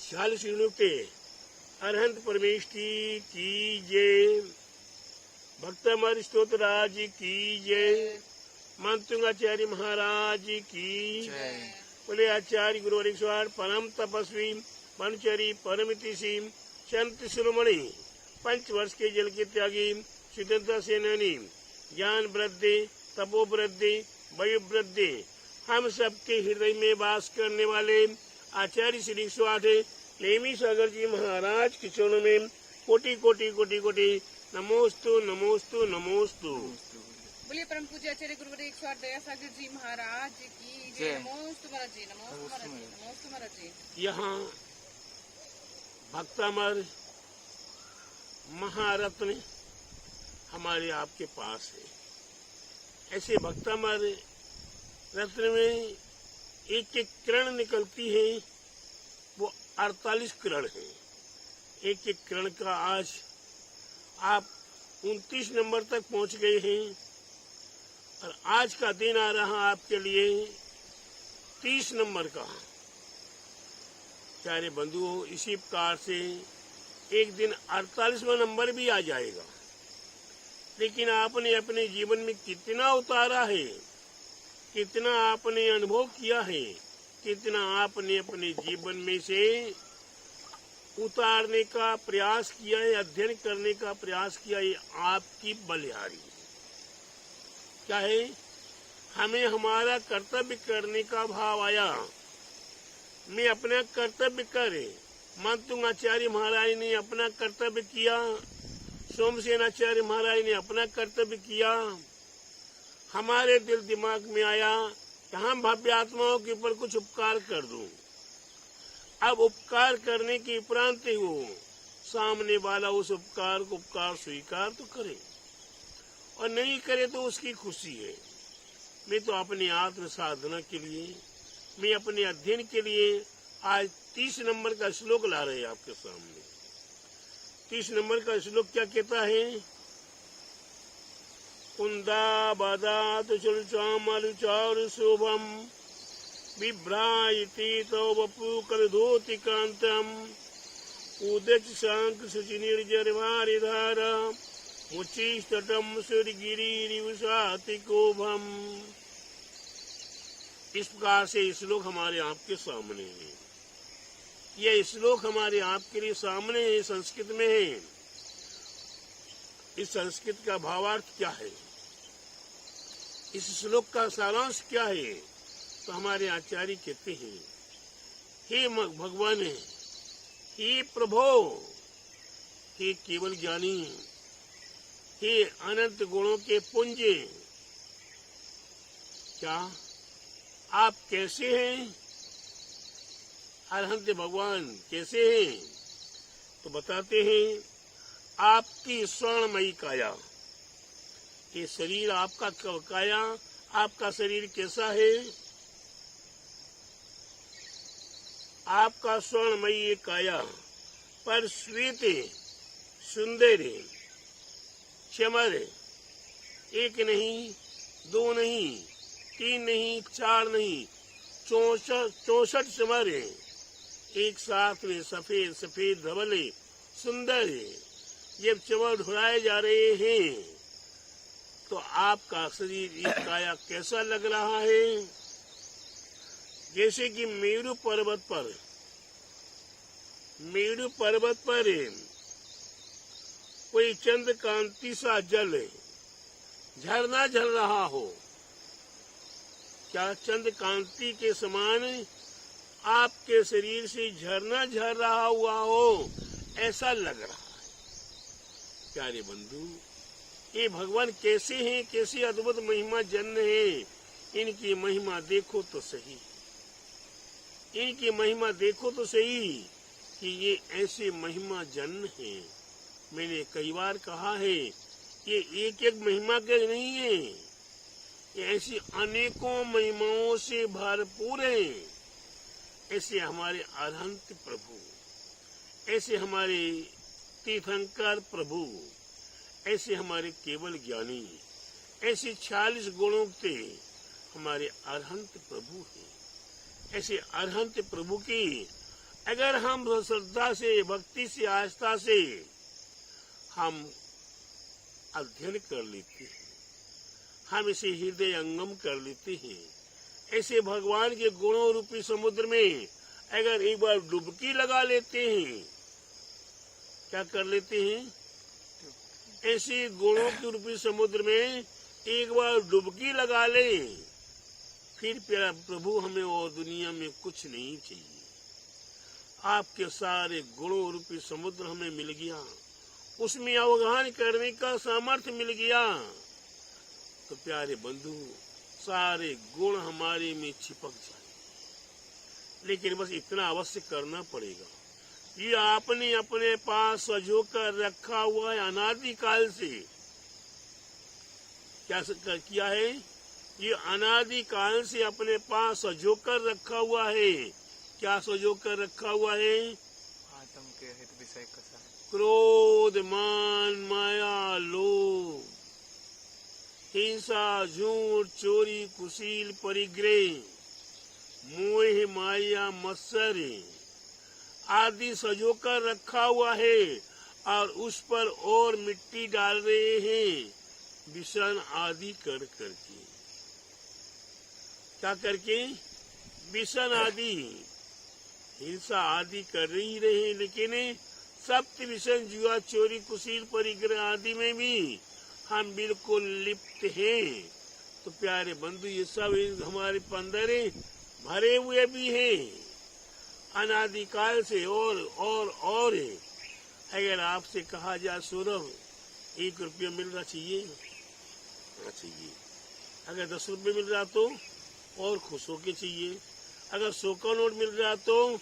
46 गुणों के अरहंत परमेष्टि की जय। भक्तमर स्तोत्रराज की जय। मंतुंगाचार्य महाराज की जय। बोले आचार्य गुरु 108 परम तपस्वी बनचरी परमितिशी संत शिरोमणि 5 वर्ष के जल के त्यागी स्वतंत्रता सेनानी ज्ञान वृद्धि तपो वृद्धि वायु वृद्धि हम सबके हृदय में वास करने वाले आचार्य श्री 108 नेमी सागर जी महाराज के चरणों में कोटि कोटि कोटि कोटि नमोस्तु नमोस्तु नमोस्तु। बोलिए परम पूज्य आचार्य गुरुवर 108 दया सागर जी महाराज की जय। नमोस्तु महाराज जी, नमोस्तु महाराज जी, नमोस्तु महाराज जी। यहाँ भक्तामर महारत्न हमारे आपके पास है। ऐसे भक्तामर रत्न में एक एक किरण निकलती है, वो 48 किरण है। एक एक किरण का आज आप 29 नंबर तक पहुंच गए हैं और आज का दिन आ रहा आपके लिए 30 नंबर का। प्यारे बंधुओं, इसी प्रकार से एक दिन 48वां नंबर भी आ जाएगा, लेकिन आपने अपने जीवन में कितना उतारा है, कितना आपने अनुभव किया है, कितना आपने अपने जीवन में से उतारने का प्रयास किया है, अध्ययन करने का प्रयास किया है, आपकी बलिहारी क्या है। हमें हमारा कर्तव्य करने का भाव आया, मैं अपना कर्तव्य करे। मंतुंगाचार्य महाराज ने अपना कर्तव्य किया, सोमसेनाचार्य महाराज ने अपना कर्तव्य किया। हमारे दिल दिमाग में आया कि हम भव्य आत्माओं के ऊपर कुछ उपकार कर दूं। अब उपकार करने के उपरांत ही वो सामने वाला उस उपकार को उपकार स्वीकार तो करे, और नहीं करे तो उसकी खुशी है। मैं तो अपनी आत्म साधना के लिए, मैं अपने अध्ययन के लिए आज 30 नंबर का श्लोक ला रहे हैं आपके सामने। 30 नंबर का श्लोक क्या कहता है। कुंदा बादात चुलचामलुचार शोभम बिभ्रायति तो वपु कलधोति कांतम उदच शांक शुचि निर्जरवारिधार मुचिस्तटम सूर्यगिरिवसाति कोभम। इस प्रकार से श्लोक हमारे आपके सामने है। यह श्लोक हमारे आपके लिए सामने है, संस्कृत में है। इस संस्कृत का भावार्थ क्या है, इस श्लोक का सारांश क्या है, तो हमारे आचार्य कहते हैं, हे भगवान, हे प्रभो, हे केवल ज्ञानी, हे अनंत गुणों के पुंज, क्या आप कैसे हैं। अरहंत भगवान कैसे हैं, तो बताते हैं, आपकी स्वर्णमयी काया, ये शरीर आपका काया, आपका शरीर कैसा है। आपका स्वर्णमयी काया पर श्वेत सुंदर चमर, एक नहीं, दो नहीं, 3 नहीं, 4 नहीं, 64 चमर एक साथ में सफेद सफेद धवल सुंदर ये चमर ढुराए जा रहे हैं। तो आपका शरीर, ये काया कैसा लग रहा है। जैसे कि मेरू पर्वत पर कोई चंद्र कांति सा जल झरना झर रहा हो, क्या चंद्र कांति के समान आपके शरीर से झरना झर रहा हुआ हो, ऐसा लग रहा है। प्यारे बंधु, ये भगवान कैसे हैं, कैसी अद्भुत महिमा जन्म है। इनकी महिमा देखो तो सही, इनकी महिमा देखो तो सही कि ये ऐसे महिमा जन्म है। मैंने कई बार कहा है, ये एक एक महिमा के नहीं है, ये ऐसी अनेकों महिमाओं से भरपूर है। ऐसे हमारे अरहंत प्रभु, ऐसे हमारे तीर्थंकर प्रभु, ऐसे हमारे केवल ज्ञानी, ऐसे 46 गुणों के हमारे अरहंत प्रभु हैं। ऐसे अरहंत प्रभु की अगर हम श्रद्धा से, भक्ति से, आस्था से हम अध्ययन कर लेते हैं, हम इसे हृदय अंगम कर लेते हैं, ऐसे भगवान के गुणों रूपी समुद्र में अगर एक बार डुबकी लगा लेते हैं, क्या कर लेते हैं, ऐसे गुणों के रूपी समुद्र में एक बार डुबकी लगा ले, फिर प्यारा प्रभु हमें और दुनिया में कुछ नहीं चाहिए। आपके सारे गुणों रूपी समुद्र हमें मिल गया, उसमें अवगाहन करने का सामर्थ्य मिल गया, तो प्यारे बंधु सारे गुण हमारे में छिपक जाए। लेकिन बस इतना अवश्य करना पड़ेगा, ये आपने अपने पास सजो कर रखा हुआ है अनादिकाल से। क्या किया है, ये अनादिकाल से अपने पास सजो कर रखा हुआ है। क्या सजो कर रखा हुआ है, आत्म के हित विषय कसा है, क्रोध, मान, माया, लोभ, हिंसा, झूठ, चोरी, कुशील, परिग्रह, मोह, माया, मत्सर आदि सजो कर रखा हुआ है, और उस पर और मिट्टी डाल रहे हैं, विषण आदि कर करके। क्या करके, विषण आदि, हिंसा आदि कर ही रहे, लेकिन सप्त विषण, जुआ, चोरी, कुशील, परिग्रह आदि में भी हम बिल्कुल लिप्त हैं। तो प्यारे बंधु ये सब हमारे अंदर भरे हुए भी हैं अनादिकाल से। और अगर आपसे कहा जाए सौरभ 1 रुपया मिल रहा चाहिए, अगर 10 रुपये मिल रहा तो और खुश होके चाहिए, अगर 100 का नोट मिल रहा तो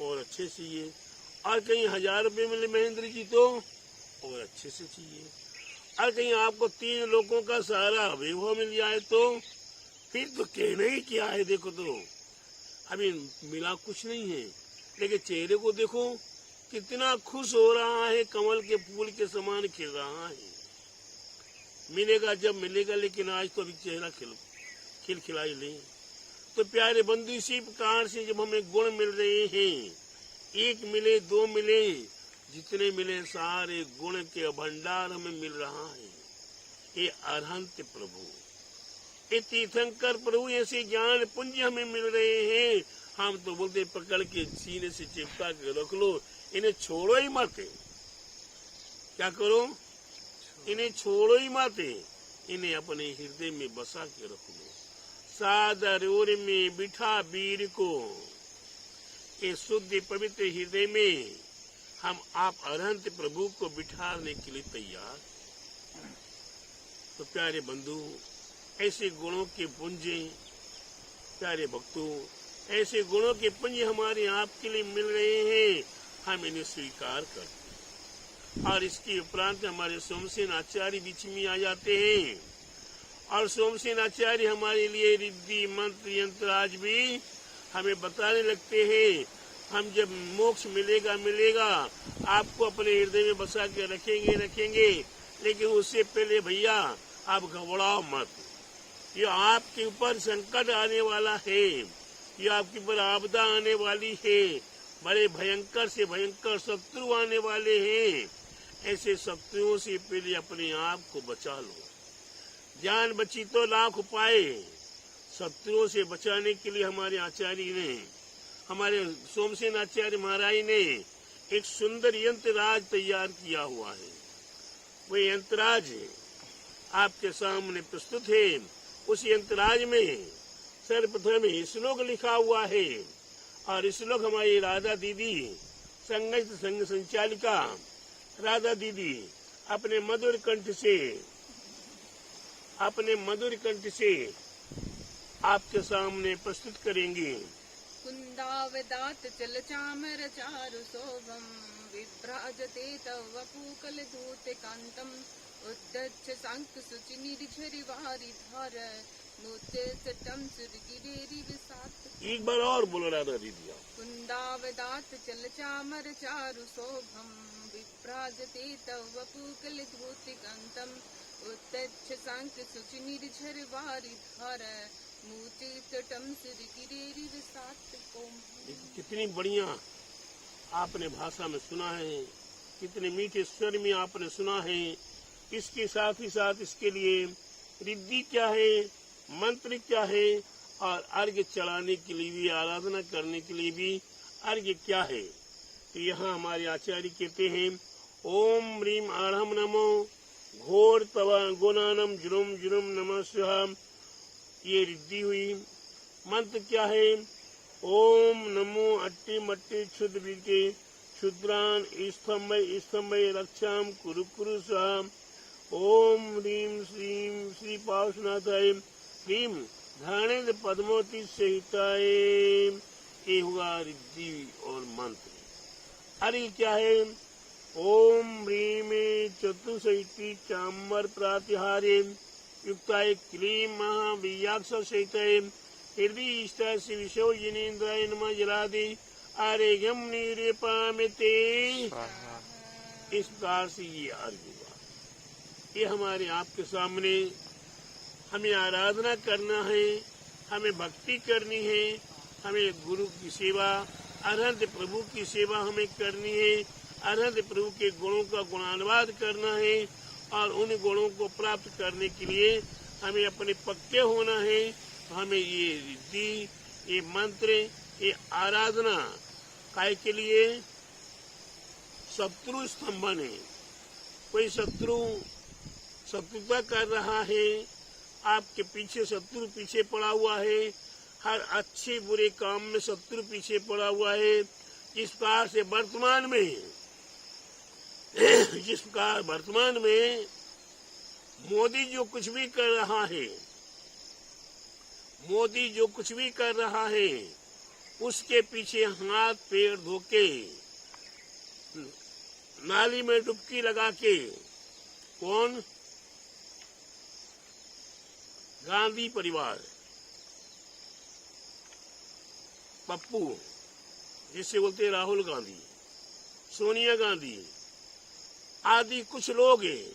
और अच्छे चाहिए, और कहीं 1000 रुपये मिले महेंद्र जी तो और अच्छे से चाहिए, और कहीं आपको 3 लोगों का सारा वैभव मिल जाए तो फिर तो कहना ही क्या है। देखो तो अभी मिला कुछ नहीं है, लेकिन चेहरे को देखो कितना खुश हो रहा है, कमल के फूल के समान खिल रहा है। मिलेगा जब मिलेगा, लेकिन आज तो अभी चेहरा खिलखिलाई ले। तो प्यारे बंधु इसी प्रकार से जब हमें गुण मिल रहे हैं, 1 मिले 2 मिले, जितने मिले सारे गुण के भंडार हमें मिल रहा है। ये अरहंत प्रभु, ये तीर्थंकर प्रभु, ऐसे ज्ञान पुंज हमें मिल रहे हैं। हम तो बोलते पकड़ के सीने से चिपका के रख लो, इन्हें छोड़ो ही मत। क्या करो, इन्हें छोड़ो ही मत, इन्हें अपने हृदय में बसा के रख लो। सादर ओर में बिठा वीर को, ये शुद्ध पवित्र हृदय में हम आप अरहंत प्रभु को बिठाने के लिए तैयार। तो प्यारे बंधु ऐसे गुणों के पुंज, प्यारे भक्तों ऐसे गुणों के पुंज हमारे आपके लिए मिल रहे हैं, हम इन्हें स्वीकार करते हैं। और इसके उपरांत हमारे सोमसेन आचार्य बीच में आ जाते हैं, और सोमसेन आचार्य हमारे लिए रिद्धि मंत्र यंत्र आज भी हमें बताने लगते हैं। हम जब मोक्ष मिलेगा आपको अपने हृदय में बसा के रखेंगे, लेकिन उससे पहले भैया आप घबराओ मत। ये आपके ऊपर संकट आने वाला है, ये आपके ऊपर आपदा आने वाली है, बड़े भयंकर से भयंकर शत्रु आने वाले हैं। ऐसे शत्रुओं से पहले अपने आप को बचा लो। जान बची तो लाख उपाय। शत्रुओं से बचाने के लिए हमारे आचार्य ने, हमारे सोमसेन आचार्य महाराज ने एक सुंदर यंत्रराज तैयार किया हुआ है। वो यंत्रराज आपके सामने प्रस्तुत है। उस यंत्रराज में सर्वप्रथम श्लोक लिखा हुआ है, और श्लोक हमारी राधा दीदी संघ संचालिका राधा दीदी अपने मधुर कंठ से आपके सामने प्रस्तुत करेंगे। कुंदावदात चल चामर चारु शोभम, विभ्राजते तव वपूकल धूत कांतम, उद्दच्छ शंख सुचि निर्झरि वारि धार, नोते चटम सुरगिरेरि विसात। एक बार और बोलो राधा दीदी। कुंदावदात चल चामर चारु शोभम, विभ्राजते तव वपूकल धूत कांतम, उद्दच्छ शंख सुचि निर्झरि वारि धार, कितनी बढ़िया आपने भाषा में सुना है, कितने मीठे स्वर में आपने सुना है। इसके साथ ही साथ इसके लिए रिद्धि क्या है, मंत्र क्या है, और अर्घ्य चढ़ाने के लिए भी, आराधना करने के लिए भी अर्घ्य क्या है। तो यहाँ हमारे आचार्य कहते हैं, ओम ह्रीम आढ़म नमो घोर तव गुणानम जुरुम जुरुम नमः स्वाहा। ये रिद्धि हुई। मंत्र क्या है, ओम नमो अट्टी मट्टी क्षुद्र बीके क्षुद्रान स्तंभ स्तंभ रक्षाम कुरु कुरु स्वाहा। ओम ह्रीम श्रीम श्री पावसनाथाय ह्रीम धरणेन्द्र पद्मोति सहिताय। ये हुआ रिद्धि और मंत्र। अर्घ्य क्या है, ओम ह्रीम चतुसहिती चाम्बर प्रातिहारे युक्ताय क्लीम महावीयाक्ष सहिताय हृदय इष्टा से विशो जिनेन्द्राय नमः जलादि आरेघ्यम निरूपामिते। इस प्रकार से ये अर्घ्य हुआ। ये हमारे आपके सामने, हमें आराधना करना है, हमें भक्ति करनी है, हमें गुरु की सेवा, अरहंत प्रभु की सेवा हमें करनी है, अरहंत प्रभु के गुणों का गुणानुवाद करना है, और उन गुणों को प्राप्त करने के लिए हमें अपने पक्के होना है। हमें ये रिद्धि, ये मंत्र, ये आराधना काय के लिए, शत्रु स्तंभन है। कोई शत्रुता कर रहा है, आपके पीछे शत्रु पीछे पड़ा हुआ है, हर अच्छे बुरे काम में शत्रु पीछे पड़ा हुआ है। इस प्रकार से जिस प्रकार वर्तमान में मोदी जो कुछ भी कर रहा है, उसके पीछे हाथ पैर धोके नाली में डुबकी लगा के, कौन, गांधी परिवार, पप्पू जिसे बोलते राहुल गांधी, सोनिया गांधी आदि कुछ लोग हैं,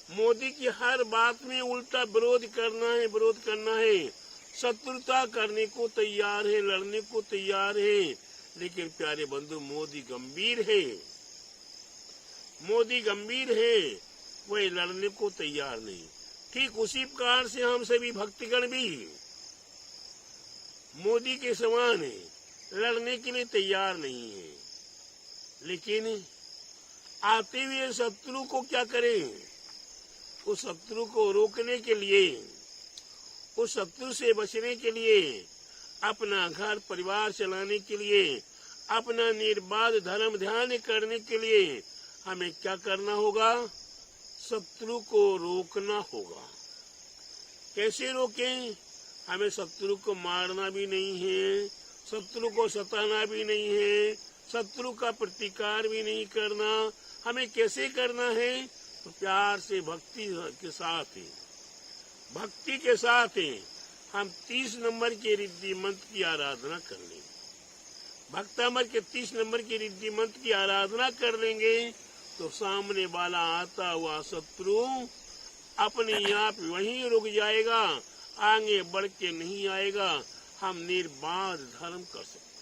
मोदी की हर बात में उल्टा विरोध करना है, शत्रुता करने को तैयार है, लड़ने को तैयार है। लेकिन प्यारे बंधु, मोदी गंभीर है, वह लड़ने को तैयार नहीं। ठीक उसी प्रकार से हम सभी भक्तगण भी मोदी के समान है, लड़ने के लिए तैयार नहीं है। लेकिन आते हुए शत्रु को क्या करें, उस शत्रु को रोकने के लिए, उस शत्रु से बचने के लिए, अपना घर परिवार चलाने के लिए, अपना निर्बाध धर्म ध्यान करने के लिए हमें क्या करना होगा, शत्रु को रोकना होगा। कैसे रोकें, हमें शत्रु को मारना भी नहीं है, शत्रु को सताना भी नहीं है, शत्रु का प्रतिकार भी नहीं करना। हमें कैसे करना है, तो प्यार से भक्ति के साथ हम 30 नंबर के रिद्धि मंत्र की आराधना कर लेंगे। भक्तामर के 30 नंबर के रिद्धि मंत्र की आराधना कर लेंगे तो सामने वाला आता हुआ शत्रु अपने आप वहीं रुक जाएगा, आगे बढ़ के नहीं आएगा। हम निर्बाध धर्म कर सकते,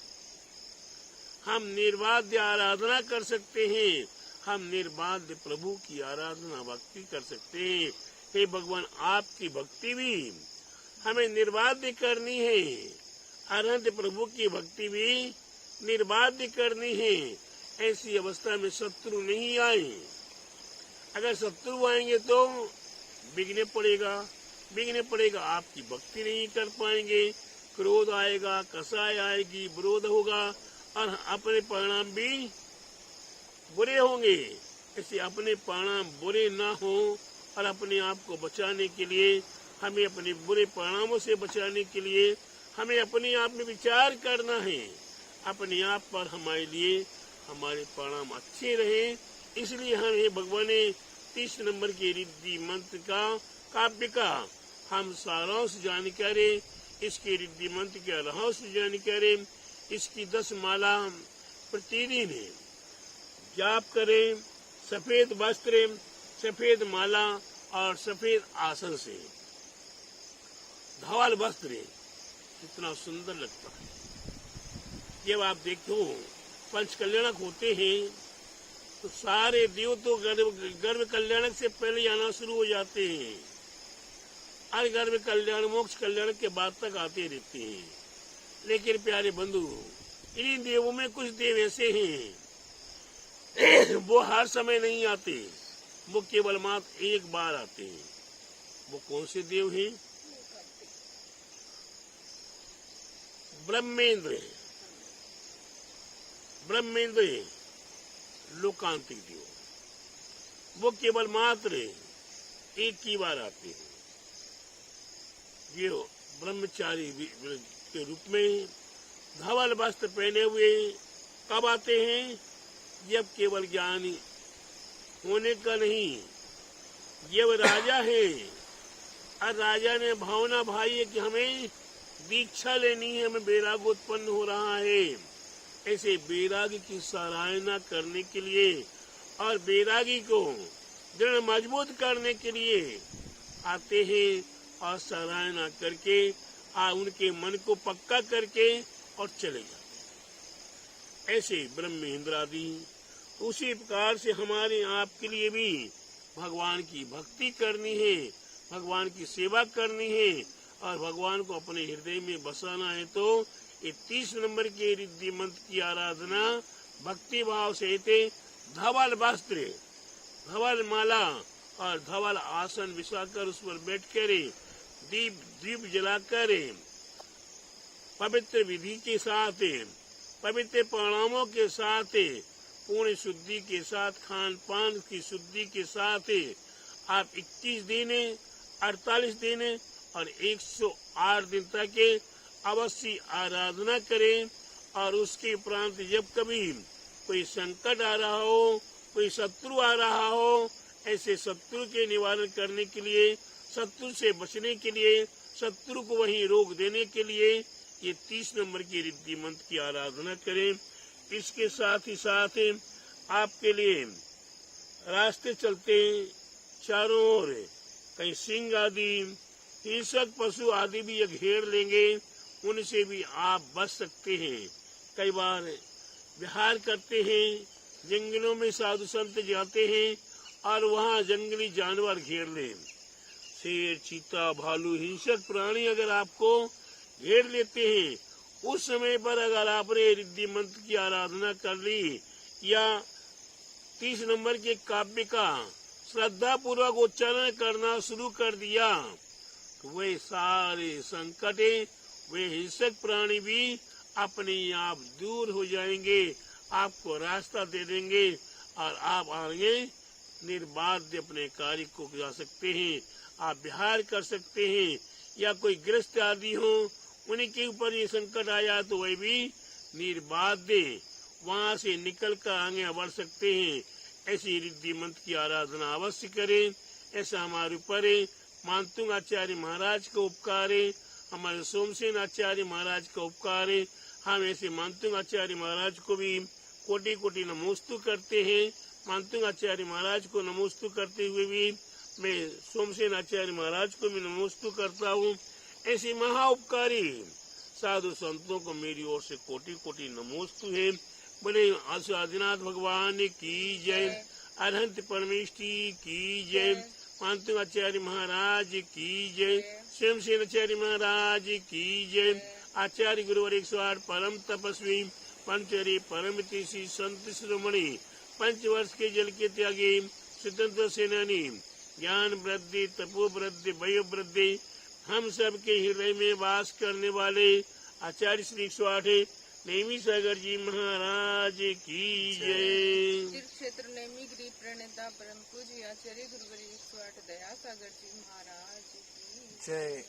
हम निर्बाध आराधना कर सकते हैं, हम निर्बाध प्रभु की आराधना भक्ति कर सकते हैं। हे भगवान, आपकी भक्ति भी हमें निर्बाध करनी है, अनंत प्रभु की भक्ति भी निर्बाध करनी है। ऐसी अवस्था में शत्रु नहीं आए, अगर शत्रु आएंगे तो बिगड़ने पड़ेगा, आपकी भक्ति नहीं कर पाएंगे, क्रोध आएगा, कसाय आएगी, विरोध होगा और अपने परिणाम भी बुरे होंगे। ऐसे अपने परिणाम बुरे ना हो और अपने आप को बचाने के लिए, हमें अपने बुरे परिणामों से बचाने के लिए हमें अपने आप में विचार करना है, अपने आप पर हमारे लिए हमारे परिणाम अच्छे रहे। इसलिए हमें भगवान ने 30 नंबर के रिद्धि मंत्र का काव्य का हम सारांश जानकारी, इसके रिद्धि मंत्र के रहस्य जानकारी, इसकी 10 माला प्रतिदिन जाप करें, सफेद वस्त्र, सफेद माला और सफेद आसन से। धवल वस्त्र कितना सुंदर लगता है, जब आप देखो पंच कल्याणक होते हैं तो सारे देव तो गर्भ कल्याणक से पहले आना शुरू हो जाते हैं और गर्भ कल्याण मोक्ष कल्याण के बाद तक आते रहते हैं। लेकिन प्यारे बंधु, इन्हीं देवों में कुछ देव ऐसे हैं वो हर समय नहीं आते, वो केवल मात्र एक बार आते हैं। वो कौन से देव हैं? ब्रह्मेंद्र लोकांतिक देव, वो केवल मात्र एक ही बार आते हैं। ये ब्रह्मचारी के रूप में धवल वस्त्र पहने हुए कब आते हैं? जब केवल ज्ञानी होने का नहीं, जब राजा है और राजा ने भावना भाई है कि हमें दीक्षा लेनी है, हमें वैराग उत्पन्न हो रहा है, ऐसे वैरागी की सराहना करने के लिए और वैरागी को दृढ़ मजबूत करने के लिए आते हैं और सराहना करके उनके मन को पक्का करके और चले जाते हैं। ऐसे ब्रह्मेंद्र आदि उसी प्रकार से हमारे आपके लिए भी भगवान की भक्ति करनी है, भगवान की सेवा करनी है और भगवान को अपने हृदय में बसाना है तो ये 30 नंबर के रिद्धि मंत्र की आराधना भक्ति भाव से धवल वस्त्र, धवल माला और धवल आसन बिछाकर उस पर बैठकर दीप जलाकर पवित्र विधि के साथ, पवित्र प्रणामों के साथ, पूर्ण शुद्धि के साथ, खान पान की शुद्धि के साथ आप 21 दिन, 48 दिन और 108 दिन तक अवश्य आराधना करें। और उसके उपरांत जब कभी कोई संकट आ रहा हो, कोई शत्रु आ रहा हो, ऐसे शत्रु के निवारण करने के लिए, शत्रु से बचने के लिए, शत्रु को वहीं रोक देने के लिए ये 30 नंबर की रिद्धि मंत्र की आराधना करें। इसके साथ ही साथ आपके लिए रास्ते चलते चारों ओर कहीं सिंह आदि हिंसक पशु आदि भी घेर लेंगे, उनसे भी आप बच सकते हैं। कई बार विहार करते हैं, जंगलों में साधु संत जाते हैं और वहाँ जंगली जानवर घेर लें, शेर, चीता, भालू, हिंसक प्राणी अगर आपको घेर लेते हैं, उस समय पर अगर आपने रिद्धि मंत्र की आराधना कर ली या 30 नंबर के काव्य का श्रद्धा पूर्वक उच्चारण करना शुरू कर दिया तो वे सारे संकटे, वे हिंसक प्राणी भी अपने आप दूर हो जाएंगे, आपको रास्ता दे देंगे और आप आगे निर्बाध अपने कार्य को जा सकते हैं। आप विहार कर सकते हैं या कोई ग्रस्त आदि हो, उनके ऊपर ये संकट आया तो वे भी निर्बाध वहां से निकल कर आगे बढ़ सकते हैं। ऐसी रिद्धि मंत्र की आराधना अवश्य करें। ऐसा हमारे ऊपर मानतुंग आचार्य महाराज का उपकार है, हमारे सोमसेन आचार्य महाराज का उपकार है। हम ऐसे मानतुंग आचार्य महाराज को भी कोटि कोटि नमोस्तु करते हैं। मानतुंग आचार्य महाराज को नमोस्तु करते हुए भी मैं सोमसेन आचार्य महाराज को भी नमोस्तु करता हूँ। ऐसे महा उपकारी साधु संतों को मेरी ओर से कोटि कोटि नमोस्तु है। बोले आदिनाथ भगवान की जय, अरहंत परमेष्ठी की जय, मानतुंग आचार्य महाराज की जय, सोमसेन आचार्य महाराज की जय। आचार्य गुरुवर 108 परम तपस्वी पंचरी परम तीसी संत शिरोमणि, 5 वर्ष के जल के त्यागी, स्वतंत्र सेनानी, ज्ञान वृद्धि, तपो वृद्धि, वयो वृद्धि, हम सब के हृदय में वास करने वाले आचार्य श्री 108 नेमी सागर जी महाराज की जय। तीर्थ क्षेत्र नेमी गिरी प्रणेता परम पूज्य आचार्य गुरुवर 108 दया सागर जी महाराज की जय।